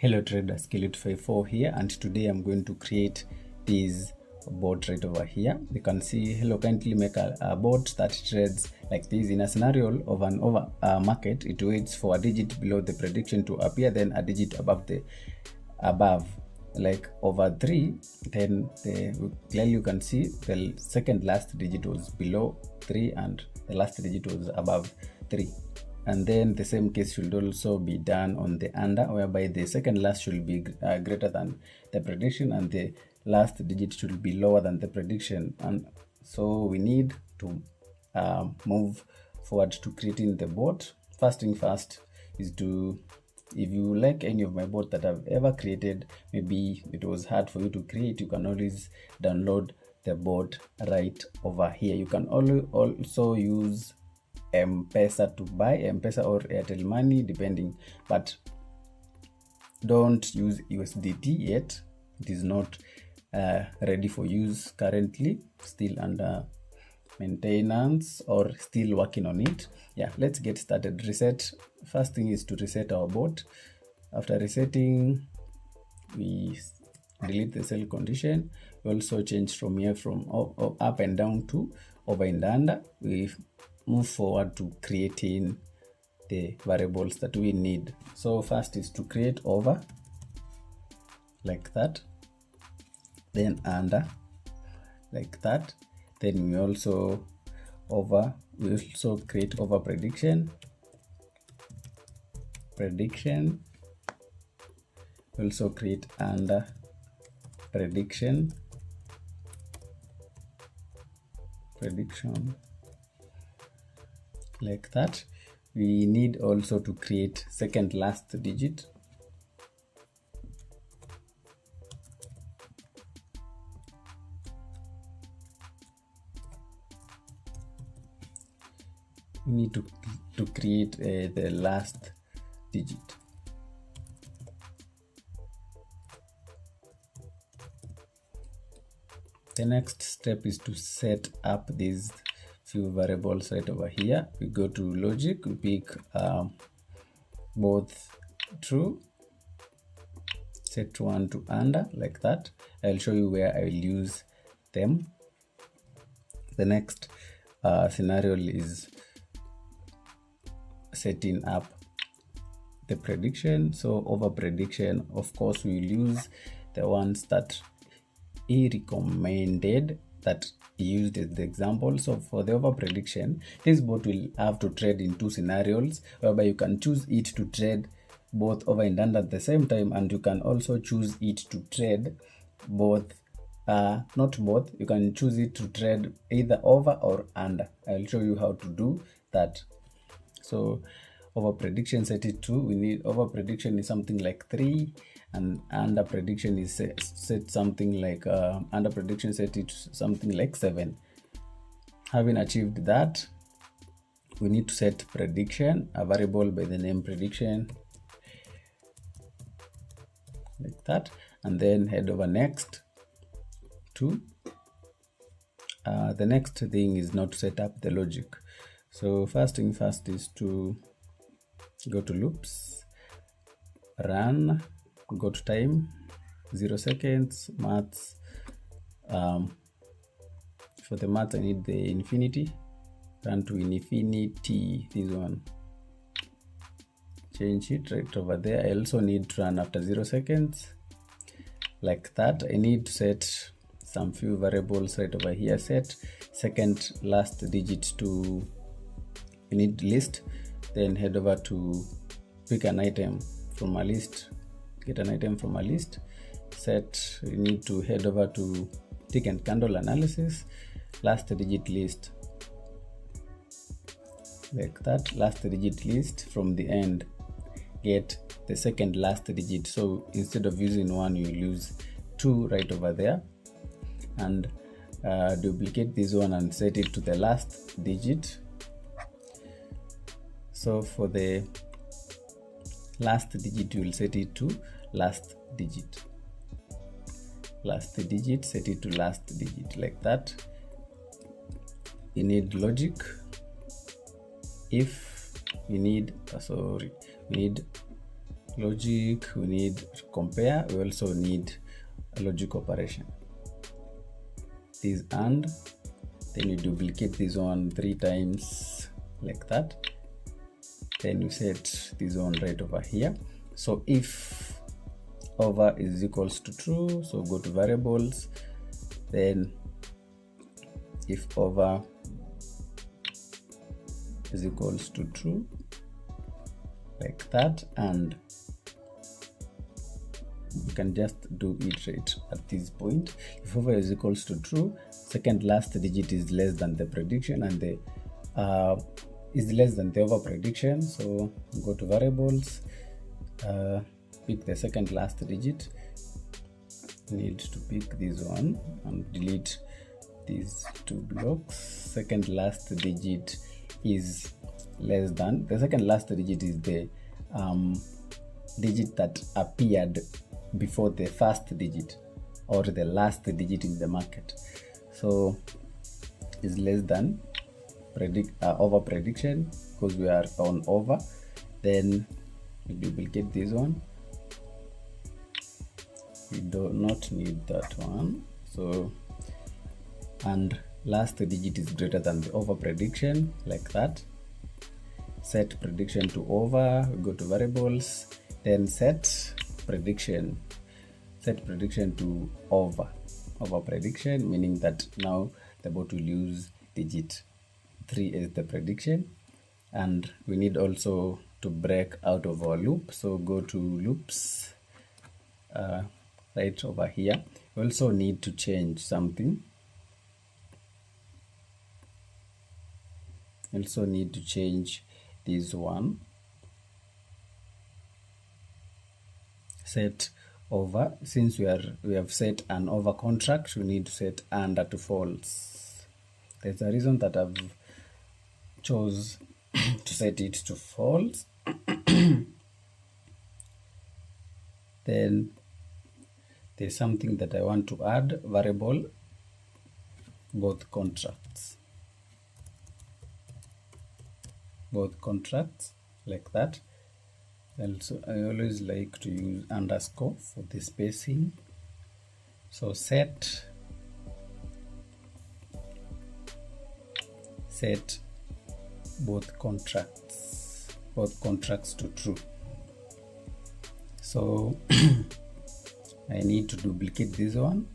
Hello trader, Skill854 here, and today I'm going to create this bot right over here. You can see, hello, kindly make a bot that trades like this. In a scenario of an over market, it waits for a digit below the prediction to appear, then a digit above like over 3, then clearly you can see the second last digit was below 3 and the last digit was above 3. And then the same case should also be done on the under, whereby the second last should be greater than the prediction and the last digit should be lower than the prediction. And so we need to move forward to creating the bot. First thing first is to, if you like any of my bots that I've ever created, maybe it was hard for you to create, you can always download the bot right over here. You can also use M-Pesa to buy, M-Pesa or Airtel Money depending, but don't use USDT yet. It is not ready for use currently, still under maintenance or still working on it. Yeah, let's get started. First thing is to reset our bot. After resetting, we delete the sell condition. We also change from here from up and down to over and under. We move forward to creating the variables that we need. So first is to create over like that, then under like that, then we also create over prediction, we also create under prediction like that. We need also to create second last digit. We need to create the last digit. The next step is to set up these few variables right over here. We go to logic, we pick both true, set one to under like that. I'll show you where I will use them. The next scenario is setting up the prediction. So over prediction, of course, we will use the ones that he recommended, that he used as the example. So for the over prediction, this bot will have to trade in two scenarios, whereby you can choose it to trade both over and under at the same time, and you can also choose it to trade both, not both, you can choose it to trade either over or under. I'll show you how to do that. So over prediction, set it to, we need over prediction is something like 3, and under prediction is set something like under prediction set it something like 7. Having achieved that, we need to set prediction, a variable by the name prediction like that, and then head over next to the next thing is now to set up the logic. So first thing first is to go to loops, run, go to time 0 seconds, maths. For the maths I need the infinity, run to infinity, this one, change it right over there. I also need to run after 0 seconds like that. I need to set some few variables right over here. Set second last digit to, you need list, then head over to pick an item from a list, get an item from a list. Set, you need to head over to tick and candle analysis, last digit list like that, last digit list. From the end, get the second last digit. So instead of using 1, you use 2 right over there, and duplicate this one and set it to the last digit. So for the last digit, you will set it to last digit, set it to last digit like that. You need logic. If we need logic, we need compare, we also need a logic operation. This and then you duplicate this one 3 times like that, then you set this one right over here. So if over is equals to true, so go to variables, then if over is equals to true like that, and you can just do it right at this point. If over is equals to true, second last digit is less than the prediction, and the is less than the over prediction. So go to variables, pick the second last digit, need to pick this one and delete these 2 blocks. Second last digit is less than, the second last digit is the digit that appeared before the first digit or the last digit in the market. So is less than over prediction, because we are on over. Then we duplicate this one, we do not need that one. So and last digit is greater than the over prediction like that. Set prediction to over, we go to variables, then set prediction to over prediction, meaning that now the bot will use digit 3 as the prediction. And we need also to break out of our loop, so go to loops right over here. We also need to change something. Also need to change this one, set over. Since we have set an over contract, we need to set under to false. There's a reason that I've chose to set it to false. Then there's something that I want to add, variable both contracts like that. Also, I always like to use underscore for the spacing. So set both contracts to true. So I need to duplicate this one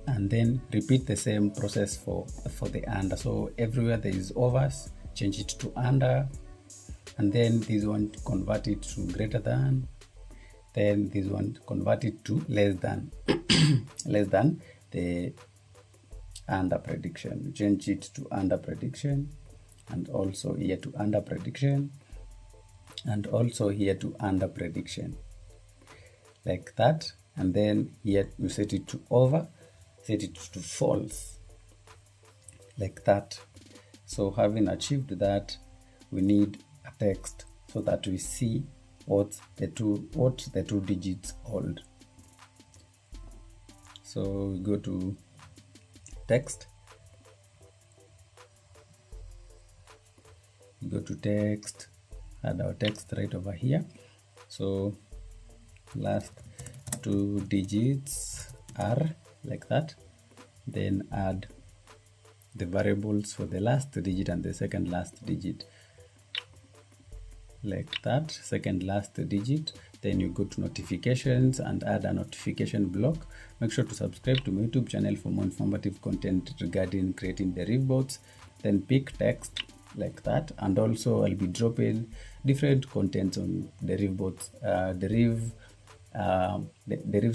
and then repeat the same process for the under. So everywhere there is overs, change it to under, and then this one convert it to greater than, then this one convert it to less than less than the under prediction. Change it to under prediction, and also here to under prediction, and also here to under prediction like that. And then here you set it to over, set it to false like that. So having achieved that, we need a text so that we see what the two digits hold. So we go to text, add our text right over here. So last 2 digits are like that, then add the variables for the last digit and the second last digit like that, second last digit. Then you go to notifications and add a notification block. Make sure to subscribe to my YouTube channel for more informative content regarding creating DERIV bots. Then pick text like that, and also I'll be dropping different contents on DERIV bots, DERIV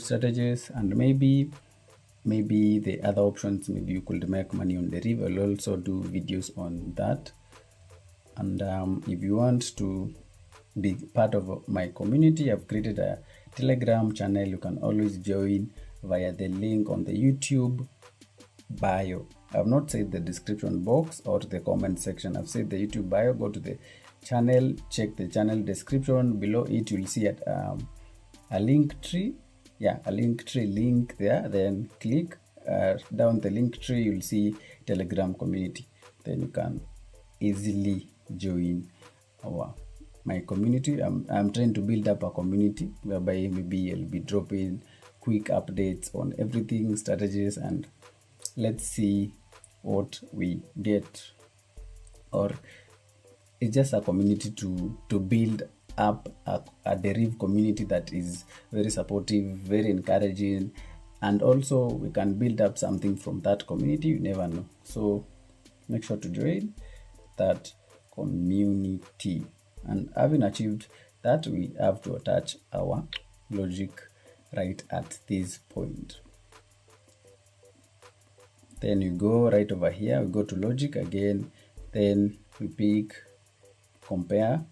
strategies, and maybe the other options. Maybe you could make money on DERIV. I'll also do videos on that. And if you want to be part of my community, I've created a Telegram channel. You can always join via the link on the YouTube bio. I've not said the description box or the comment section. I've said the YouTube bio. Go to the channel, check the channel description. Below it, you'll see a link tree. Yeah, a link tree link there. Then click down the link tree. You'll see Telegram community. Then you can easily join our my community. I'm trying to build up a community whereby maybe I'll be dropping quick updates on everything, strategies, and let's see what we get. Or it's just a community to build up a DERIV community that is very supportive, very encouraging, and also we can build up something from that community. You never know. So make sure to join that community. And having achieved that, we have to attach our logic right at this point. Then you go right over here, we go to logic again, then we pick compare.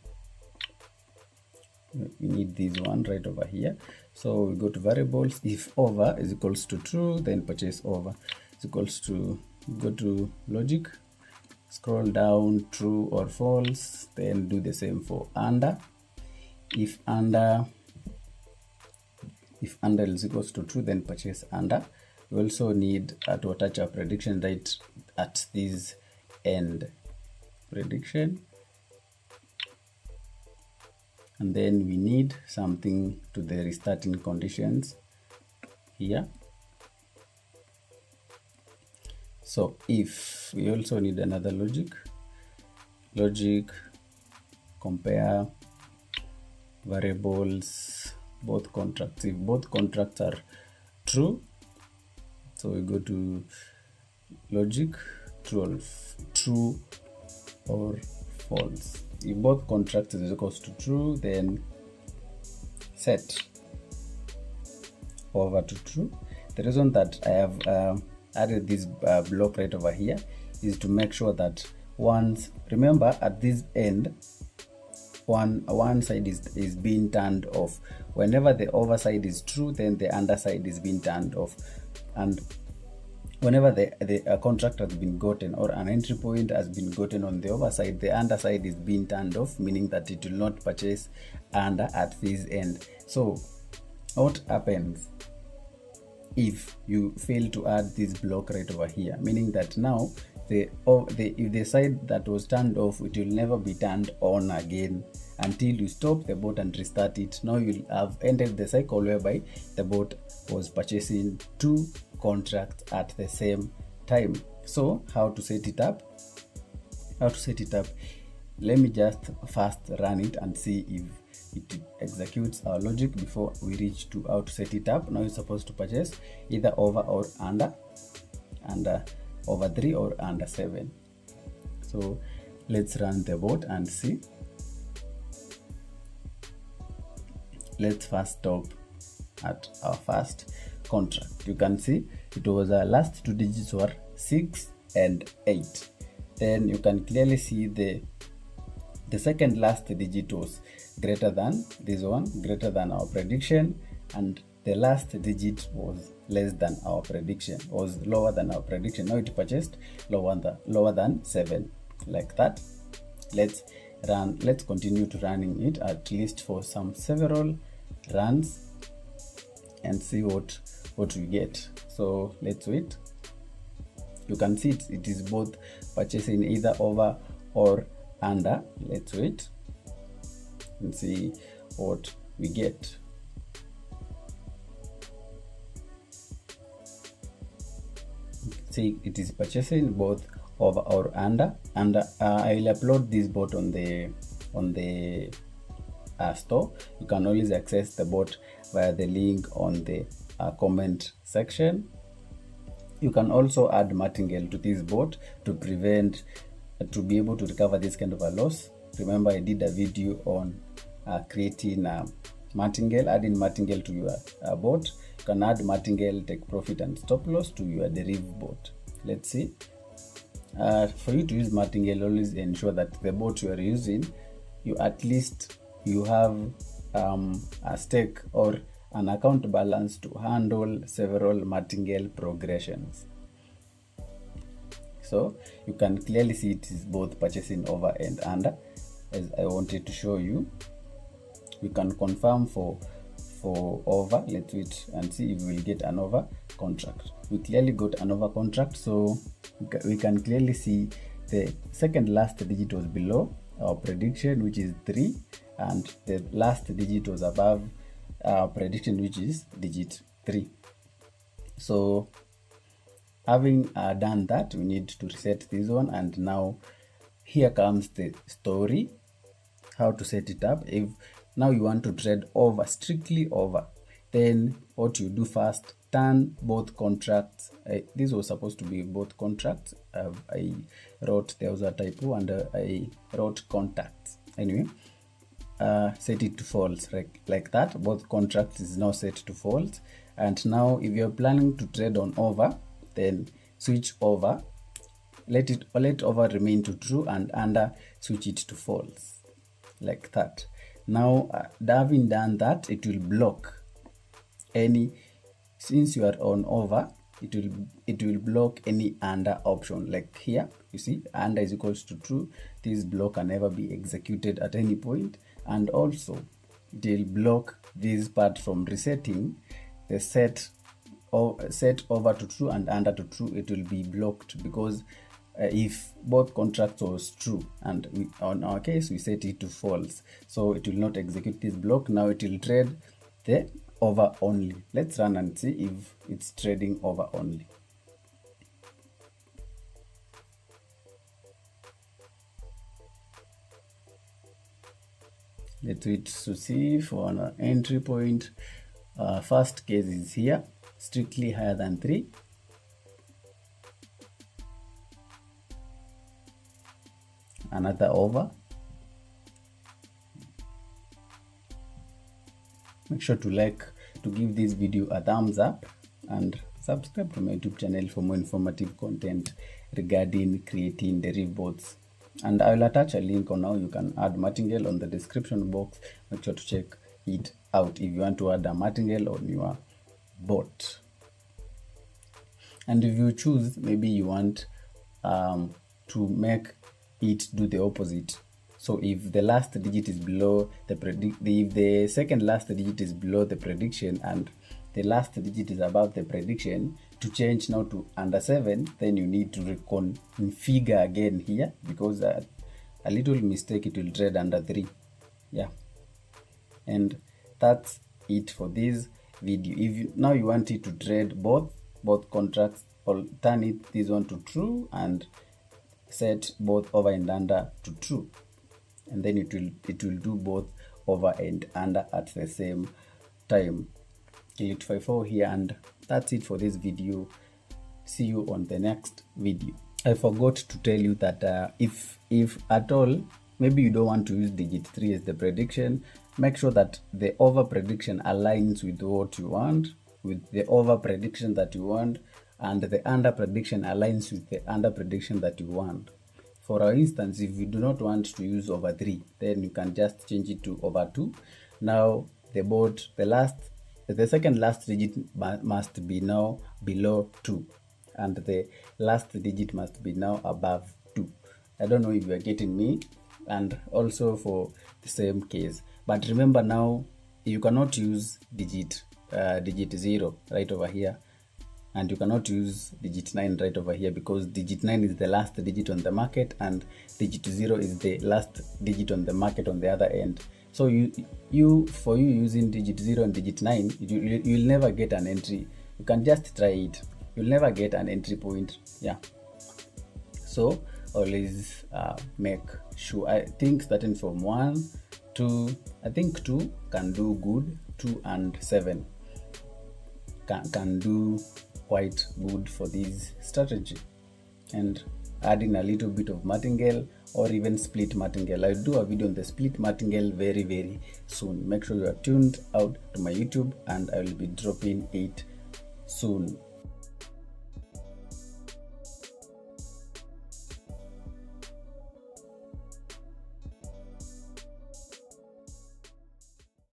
We need this one right over here. So we go to variables. If over is equals to true, then purchase over is equals to, go to logic, scroll down, true or false, then do the same for under. If under is equals to true, then purchase under. We also need to attach our prediction right at this end. Prediction. And then we need something to the restarting conditions here. So if we also need another logic compare variables, both contracts. If both contracts are true, so we go to logic, true or false. If both contracts is equals to true, then set over to true. The reason that I have added this block right over here is to make sure that once, remember at this end, one side is being turned off. Whenever the over side is true, then the underside is being turned off. And whenever the contract has been gotten or an entry point has been gotten on the overside, the underside is being turned off, meaning that it will not purchase under at this end. So what happens if you fail to add this block right over here? Meaning that now if the side that was turned off, it will never be turned on again until you stop the bot and restart it. Now you'll have ended the cycle whereby the bot was purchasing two contracts at the same time. So how to set it up? Let me just first run it and see if it executes our logic before we reach to how to set it up. Now you're supposed to purchase either over or under over 3 or under 7. So let's run the bot and see. Let's first stop at our first contract. You can see it was our last two digits were 6 and 8. Then you can clearly see the second last digit was greater than this one, greater than our prediction, and the last digit was less than our prediction, was lower than our prediction. Now it purchased lower than 7, like that. Let's continue to running it at least for several runs and see what we get. So let's wait. You can see it is both purchasing either over or under. Let's wait and see what we get. See, it is purchasing both over or under. And I will upload this bot on the store. You can always access the bot via the link on the comment section. You can also add martingale to this bot to be able to recover this kind of a loss. Remember, I did a video on creating martingale, adding martingale to your bot. You can add martingale, take profit and stop loss to your DERIV bot. Let's see. For you to use martingale, always ensure that the bot you are using, you have a stake or an account balance to handle several martingale progressions. So you can clearly see it is both purchasing over and under, as I wanted to show you. We can confirm for over. Let's wait and see if we'll get an over contract. We clearly got an over contract, so we can clearly see the second last digit was below our prediction, which is 3, and the last digit was above our prediction, which is digit 3. So having done that, we need to reset this one, and now here comes the story, how to set it up. If now you want to trade over, strictly over, then what you do first, turn both contracts. This was supposed to be both contracts. I wrote, there was a typo, and I wrote contacts. Anyway, set it to false, like that. Both contracts is now set to false. And now if you're planning to trade on over, then switch over, let over remain to true, and under switch it to false, like that. Now having done that, it will block any, since you are on over, it will block any under option. Like here you see, under is equals to true. This block can never be executed at any point, and also it will block this part from resetting the set over to true and under to true. It will be blocked because if both contracts was true, and on our case we set it to false, so it will not execute this block. Now it will trade the over only. Let's run and see if it's trading over only. Let's wait to see for an entry point. First case is here, strictly higher than 3. Another over. Make sure to give this video a thumbs up and subscribe to my YouTube channel for more informative content regarding creating DERIV bots. And I will attach a link on how you can add martingale on the description box. Make sure to check it out if you want to add a martingale on your bot. And if you choose, maybe you want to make it do the opposite. So if the last digit is below if the second last digit is below the prediction and the last digit is above the prediction, to change now to under 7, then you need to reconfigure again here, because a little mistake, it will trade under 3. Yeah, and that's it for this video. If now you want it to trade both contracts, or turn this one to true and set both over and under to true, and then it will do both over and under at the same time. Delete 54 here, and that's it for this video. See you on the next video. I forgot to tell you that if at all maybe you don't want to use digit 3 as the prediction, make sure that the over prediction aligns with what you want, with the over prediction that you want, and the under prediction aligns with the under prediction that you want. For instance, if you do not want to use over 3, then you can just change it to over 2. Now the bot, the second last digit must be now below 2, and the last digit must be now above 2. I don't know if you are getting me. And also for the same case, but remember, now you cannot use digit 0 right over here, and you cannot use digit 9 right over here, because digit 9 is the last digit on the market and digit 0 is the last digit on the market on the other end. So for you using digit 0 and digit 9, you'll never get an entry. You can just try it, you'll never get an entry point. Yeah, so always make sure. I think starting from 1, 2, I think 2 can do good. 2 and 7 can do quite good for this strategy, and adding a little bit of martingale or even split martingale. I'll do a video on the split martingale very, very soon. Make sure you are tuned out to my YouTube, and I will be dropping it soon.